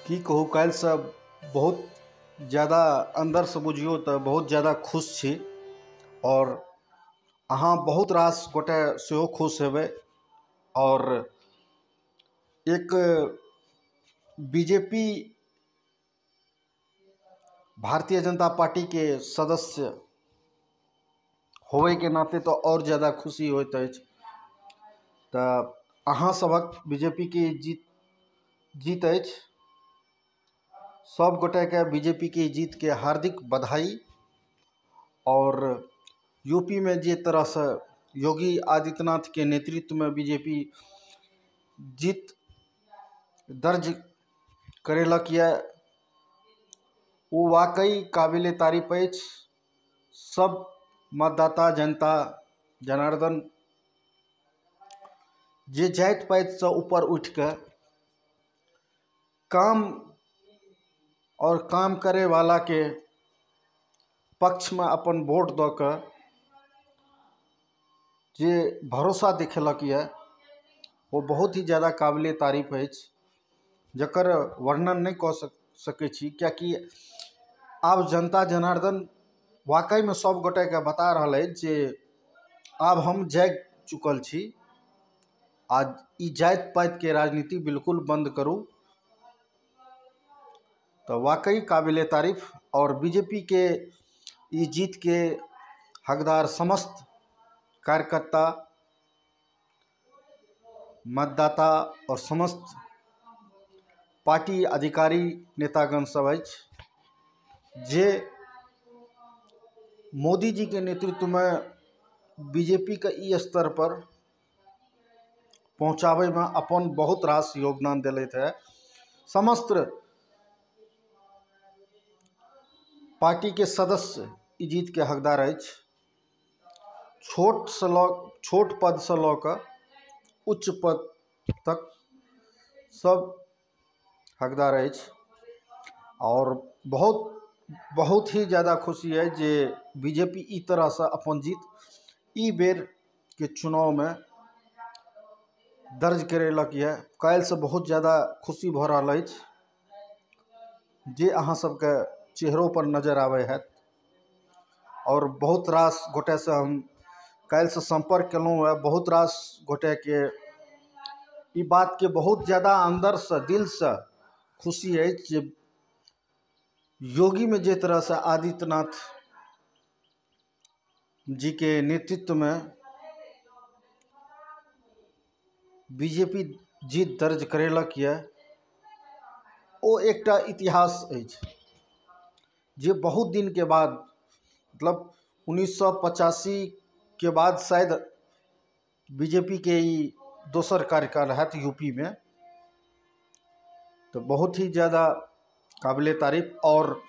की कहू, काल्हिसँ बहुत ज़्यादा अंदरसँ बुझियौ तऽ बहुत ज़्यादा खुश छी। और अहाँ बहुत रास गोटे सेहो खुश हेबै। और एक बीजेपी भारतीय जनता पार्टी के सदस्य होबे के नाते तो और ज़्यादा खुशी होइत अछि। तऽ अहाँ सबक बीजेपी के जीत अछि। सब गोटे के बीजेपी के जीत के हार्दिक बधाई। और यूपी में जे तरह से योगी आदित्यनाथ के नेतृत्व में बीजेपी जीत दर्ज करेलक ये, वो वाकई काबिले तारीफ अछि। सब मतदाता जनता जनार्दन जे जाति पाति से ऊपर उठ के काम और काम करे वाला के पक्ष में अपन वोट दऽ कऽ जे भरोसा दिखेलक ये, वो बहुत ही ज़्यादा काबिले तारीफ अछि, जकर वर्णन नहीं कऽ सकै छी। कियाकि आब जनता जनार्दन वाकई में सब गोटे के बता रहल अछि जे आब हम जाग चुकल छी। आज ई जाति पाति के राजनीति बिल्कुल बंद करू। तो वाकई काबिले तारीफ। और बीजेपी के ई जीत के हकदार समस्त कार्यकर्ता, मतदाता और समस्त पार्टी अधिकारी नेतागण सब अछि, जे मोदी जी के नेतृत्व में बीजेपी के ई स्तर पर पहुँचाबै में अपन बहुत रास योगदान देलथि है। समस्त पार्टी के सदस्य ई जीत के हकदार अछि। छोट पद से लऽ कऽ उच्च पद तक सब हकदार अछि। और बहुत ही ज़्यादा खुशी है जे बीजेपी ई तरह से अपन जीत ई बेर के चुनाव में दर्ज करेलक ये। काल्हि से बहुत ज़्यादा खुशी भऽ रहल अछि, जे अहाँ सबके चेहरों पर नजर आवे है। और बहुत रास गोटे से हम काल्हि से संपर्क केलहुँ है। बहुत रास गोटे के ई बात के बहुत ज़्यादा अंदर से दिल से खुशी है जे योगी में जे तरह से आदित्यनाथ जी के नेतृत्व में बीजेपी जीत दर्ज करेलक ये, ओ एकटा इतिहास अछि जे बहुत दिन के बाद, मतलब 1985 के बाद शायद बीजेपी के ई दोसर कार्यकाल है यूपी में। तो बहुत ही ज़्यादा काबिले तारीफ। और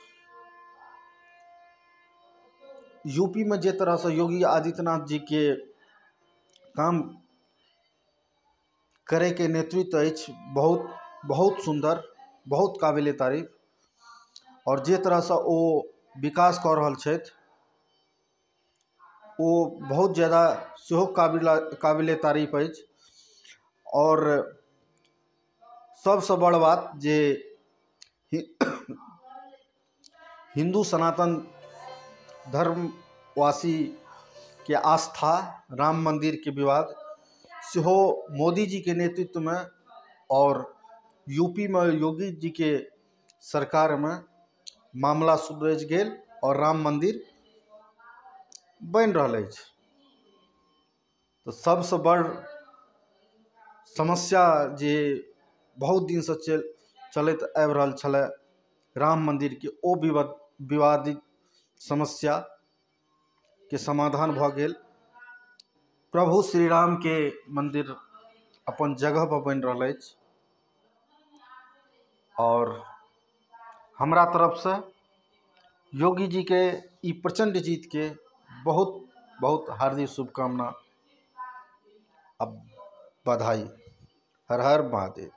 यूपी में जे तरह से योगी आदित्यनाथ जी के काम करे के नेतृत्व अछि, बहुत सुंदर, बहुत काबिले तारीफ। और जे तरह से ओ विकास कऽ रहल छथि, वो बहुत ज़्यादा सेहो काबिले तारीफ अछि। और सबसे बड़ बात जे हिंदू सनातन धर्मवासी के आस्था राम मंदिर के विवाद सेहो मोदी जी के नेतृत्व में और यूपी में योगी जी के सरकार में मामला सुलझ गेल और राम मंदिर बन रहल अछि। तो सबसे बड़ समस्या जे बहुत दिन से चलत आबि रहल छलै राम मंदिर के, ओ विवादित समस्या के समाधान भऽ गेल। प्रभु श्री राम के मंदिर अपन जगह पर बन रहल अछि। और हमरा तरफ से योगी जी के ई प्रचंड जीत के बहुत बहुत हार्दिक शुभकामना, अब बधाई। हर हर महादेव।